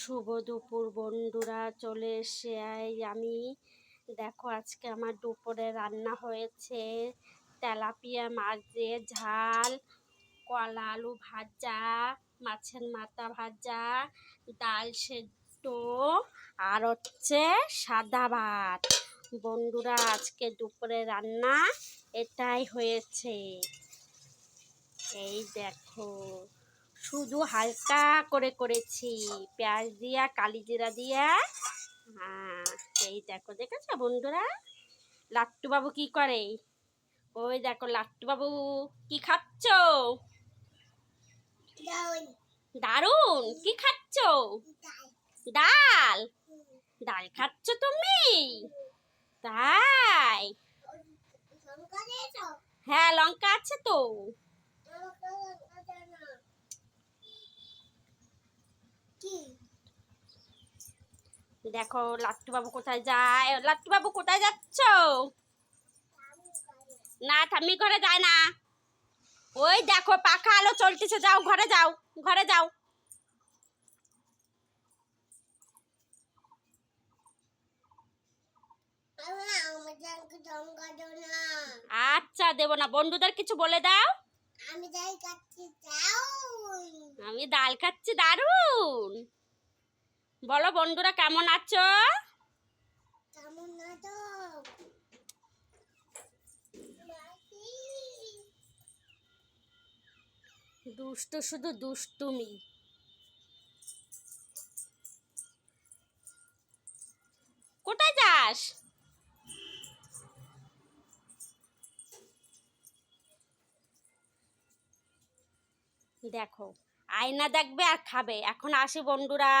শুভ দুপুর বন্ধুরা, চলে এসে আমি দেখো আজকে আমার দুপুরে রান্না হয়েছে তেলাপিয়া মাছ দিয়ে ঝাল, কলা আলু ভাজা, মাছের মাথা ভাজা, ডাল সেদ্ধ আর হচ্ছে সাদা ভাত। বন্ধুরা আজকে দুপুরে রান্না এটাই হয়েছে। এই দেখো শুধু হালকা করে করেছি, পেঁয়াজ দিয়া কালি জিরা দিয়া। এই দেখো, দেখেছো বন্ধুরা লাট্টু বাবু কি করে? ওই দেখো লাট্টু বাবু কি খাচ্ছ? দারুন, কি খাচ্ছ? ডাল। ডাল খাচ্ছ তুমি? তাই? হ্যাঁ, লঙ্কা আছে তো। দেখো লাট্টু বাবু কোথায় যায়। লাট্টু বাবু কোথায় যাচ্ছ? না, ঠাম্মি ঘরে যায় না। ওই দেখো পাখা আলো চলতেছে, যাও ঘরে যাও, ঘরে যাও। আচ্ছা দেব না, বন্ধুদের কিছু বলে দাও। আমি ডাল খাচ্ছি, দারুন। বলো বন্ধুরা কেমন আছো? দুষ্টু, শুধু দুষ্টুমি। কোথায় যাস? দেখো আয়না দেখবে আর খাবে। এখন আসি বন্ধুরা।